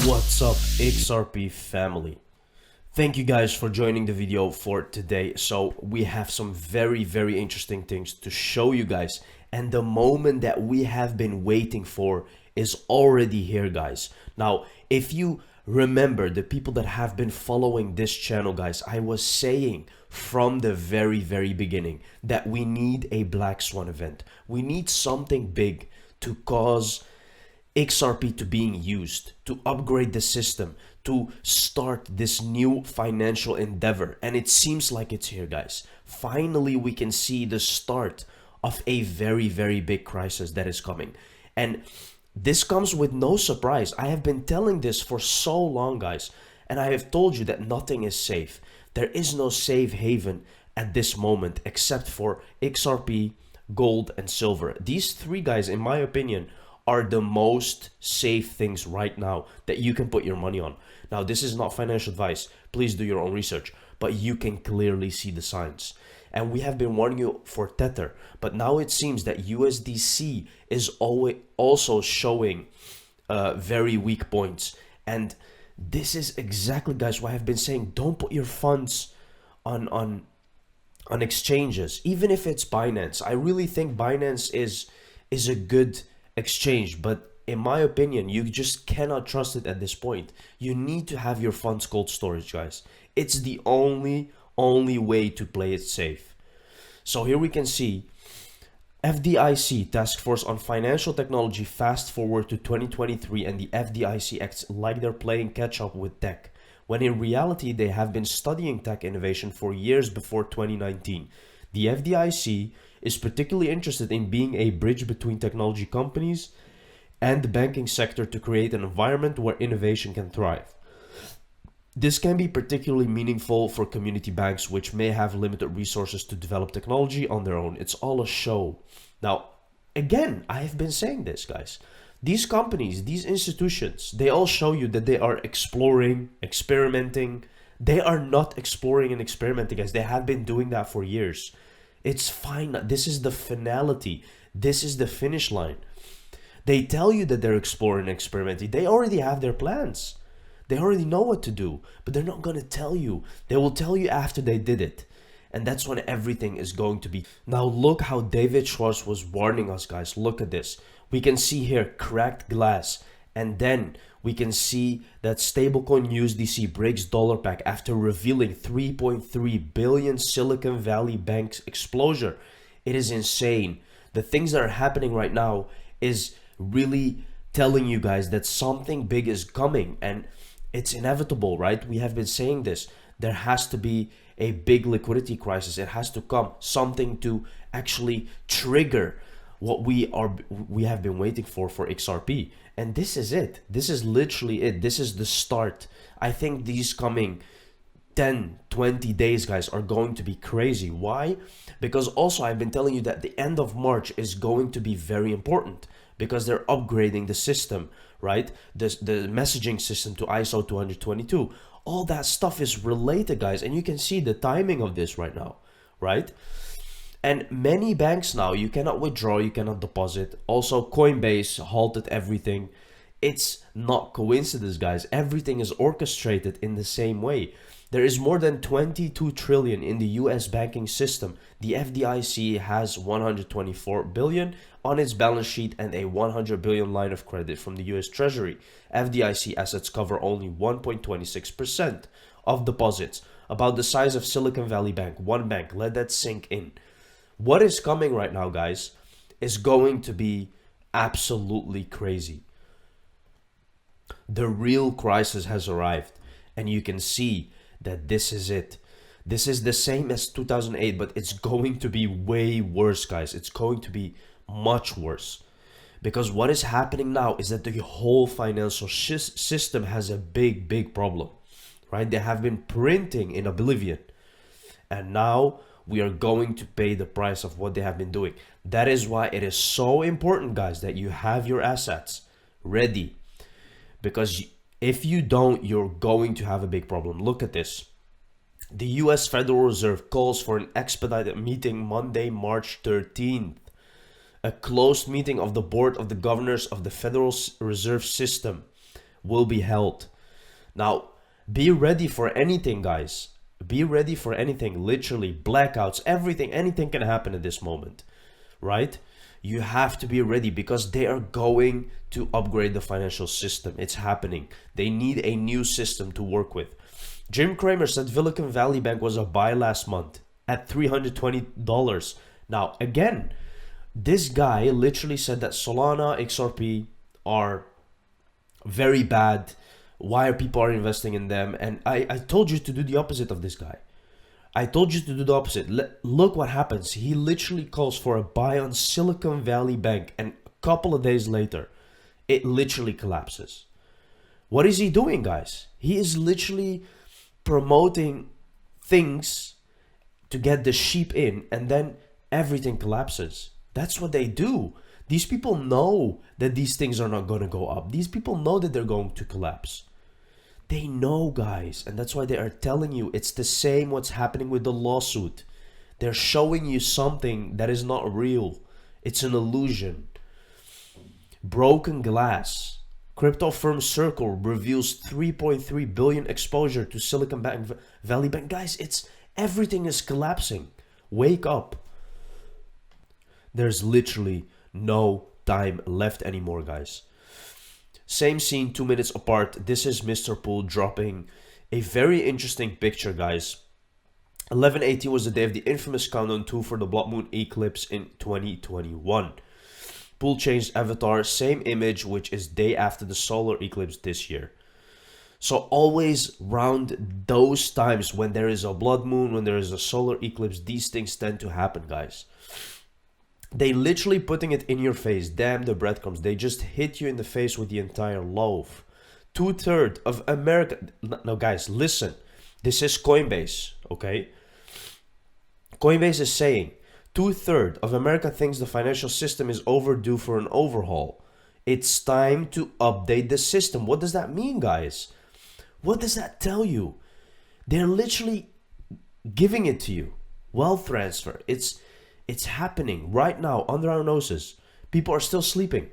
What's up, XRP family? Thank you guys for joining the video for today. So we have some very interesting things to show you guys, and the moment that we have been waiting for is already here, guys. Now, if you remember, the people that have been following this channel, guys, I was saying from the very beginning that we need a Black Swan event. We need something big to cause XRP to being used, to upgrade the system, to start this new financial endeavor. And it seems like it's here, guys. Finally, we can see the start of a very big crisis that is coming. And this comes with no surprise. I have been telling this for so long, guys. And I have told you that nothing is safe. There is no safe haven at this moment except for XRP, gold, and silver. These three, guys, in my opinion, are the most safe things right now that you can put your money on. Now, this is not financial advice. Please do your own research, but you can clearly see the signs. And we have been warning you for Tether, but now it seems that USDC is always also showing very weak points. And this is exactly, guys, why I've been saying don't put your funds on exchanges, even if it's Binance. I really think Binance is a good exchange, but in my opinion, you just cannot trust it at this point. You need to have your funds cold storage, guys. It's the only way to play it safe. So here we can see FDIC, Task Force on Financial Technology, fast forward to 2023, and the FDIC acts like they're playing catch up with tech, when in reality they have been studying tech innovation for years before 2019. The FDIC is particularly interested in being a bridge between technology companies and the banking sector to create an environment where innovation can thrive. This can be particularly meaningful for community banks, which may have limited resources to develop technology on their own. It's all a show. Now, again, I have been saying this, guys. These companies, these institutions, they all show you that they are exploring, experimenting. They are not exploring and experimenting, guys. They have been doing that for years. It's fine. This is the finality. This is the finish line. They tell you that they're exploring and experimenting. They already have their plans. They already know what to do, but they're not going to tell you. They will tell you after they did it. And that's when everything is going to be. Now look how David Schwartz was warning us, guys. Look at this. We can see here cracked glass. And then we can see that stablecoin USDC breaks dollar pack after revealing 3.3 billion Silicon Valley Bank's exposure. It is insane. The things that are happening right now is really telling you guys that something big is coming, and it's inevitable, right? We have been saying this. There has to be a big liquidity crisis. It has to come, something to actually trigger what we have been waiting for XRP. And this is it. This is literally it. This is the start. I think these coming 10, 20 days, guys, are going to be crazy. Why? Because also I've been telling you that the end of March is going to be very important because they're upgrading the system, right? The messaging system to ISO 222. All that stuff is related, guys. And you can see the timing of this right now, right? And many banks now, you cannot withdraw, you cannot deposit. Also, Coinbase halted everything. It's not coincidence, guys. Everything is orchestrated in the same way. There is more than 22 trillion in the US banking system. The FDIC has 124 billion on its balance sheet and a 100 billion line of credit from the US Treasury. FDIC assets cover only 1.26% of deposits, about the size of Silicon Valley Bank. One bank, let that sink in. What is coming right now, guys, is going to be absolutely crazy. The real crisis has arrived, and you can see that this is it. This is the same as 2008, but it's going to be way worse, guys. It's going to be much worse. Because what is happening now is that the whole financial system has a big problem, right? They have been printing in oblivion, and now we are going to pay the price of what they have been doing. That is why it is so important, guys, that you have your assets ready. Because if you don't, you're going to have a big problem. Look at this. The US Federal Reserve calls for an expedited meeting Monday, March 13th. A closed meeting of the Board of the Governors of the Federal Reserve System will be held. Now, be ready for anything, guys. Be ready for anything. Literally, blackouts, everything, anything can happen at this moment, right? You have to be ready because they are going to upgrade the financial system. It's happening. They need a new system to work with. Jim Cramer said Silicon Valley Bank was a buy last month at $320. Now, again, this guy literally said that Solana, XRP are very bad. Why are people investing in them? And I told you to do the opposite of this guy. I told you to do the opposite. Look what happens. He literally calls for a buy on Silicon Valley Bank, and a couple of days later, it literally collapses. What is he doing, guys? He is literally promoting things to get the sheep in, and then everything collapses. That's what they do. These people know that these things are not going to go up. These people know that they're going to collapse. They know, guys, and that's why they are telling you it's the same what's happening with the lawsuit. They're showing you something that is not real. It's an illusion. Broken glass. Crypto firm Circle reveals 3.3 billion exposure to Silicon Valley Bank. Guys, everything is collapsing. Wake up. There's literally no time left anymore, guys. Same scene, 2 minutes apart. This is Mr. Poole dropping a very interesting picture, guys. 11/18 was the day of the infamous countdown 2 for the blood moon eclipse in 2021. Poole changed avatar, same image, which is day after the solar eclipse this year. So always round those times when there is a blood moon, when there is a solar eclipse, these things tend to happen, guys. They literally putting it in your face. Damn the breadcrumbs. They just hit you in the face with the entire loaf. 2/3 of America. Now, guys, listen. This is Coinbase, okay? Coinbase is saying 2/3 of America thinks the financial system is overdue for an overhaul. It's time to update the system. What does that mean, guys? What does that tell you? They're literally giving it to you. Wealth transfer. It's happening right now under our noses. People are still sleeping.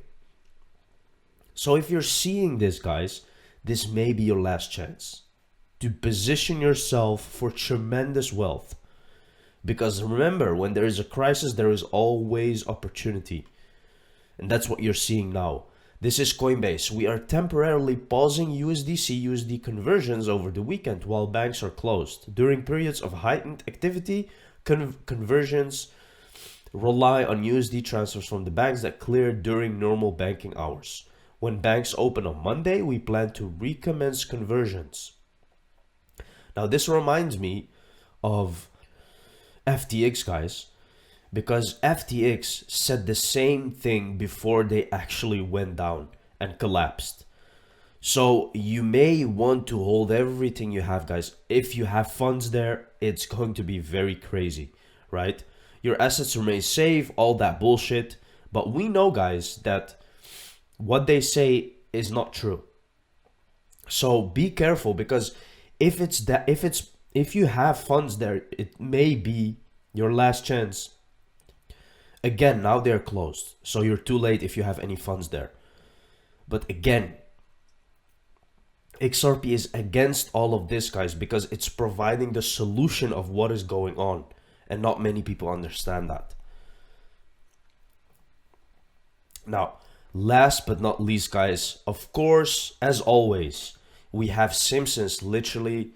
So if you're seeing this, guys, this may be your last chance to position yourself for tremendous wealth. Because remember, when there is a crisis, there is always opportunity. And that's what you're seeing now. This is Coinbase. We are temporarily pausing USDC/USD conversions over the weekend while banks are closed. During periods of heightened activity, conversions rely on USD transfers from the banks that clear during normal banking hours. When banks open on Monday, we plan to recommence conversions. Now, this reminds me of FTX, guys, because FTX said the same thing before they actually went down and collapsed. So you may want to hold everything you have, guys. If you have funds there, it's going to be very crazy, right? Your assets remain safe, all that bullshit. But we know, guys, that what they say is not true. So be careful, because if you have funds there, it may be your last chance. Again, now they're closed, so you're too late if you have any funds there. But again, XRP is against all of this, guys, because it's providing the solution of what is going on. And not many people understand that. Now, last but not least, guys, of course, as always, we have Simpsons literally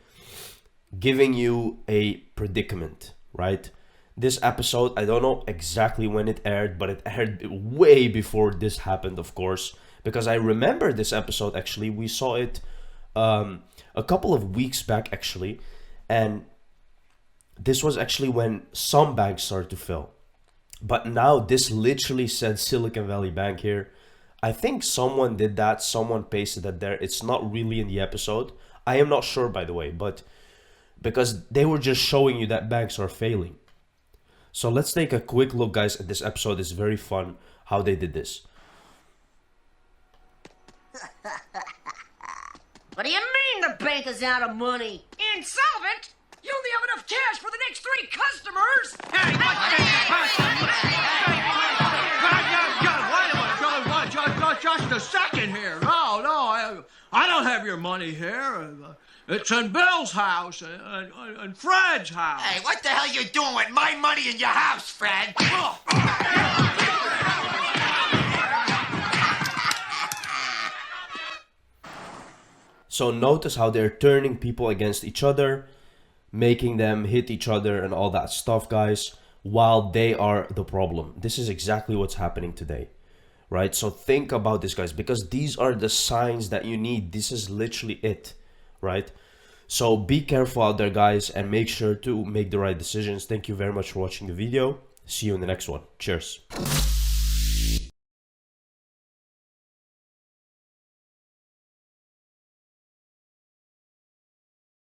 giving you a predicament, right? This episode, I don't know exactly when it aired, but it aired way before this happened, of course, because I remember this episode, actually. We saw it a couple of weeks back, actually, and this was actually when some banks started to fail. But now this literally said Silicon Valley Bank here. I think someone did that. Someone pasted that there. It's not really in the episode. I am not sure, by the way, but because they were just showing you that banks are failing. So let's take a quick look, guys, at this episode. It's very fun how they did this. What do you mean the bank is out of money? Insolvent? You only have enough cash for the next 3 customers! Hey, wait a minute, just a second here. No, I have your money here. It's in Bill's house and Fred's house. Hey, what the hell you doing with my money in your house, Fred? So notice how they're turning people against each other, making them hit each other and all that stuff, guys, while they are the problem. This is exactly what's happening today, right? So think about this, guys, because these are the signs that you need. This is literally it, right? So be careful out there, guys, and make sure to make the right decisions. Thank you very much for watching the video. See you in the next one. Cheers.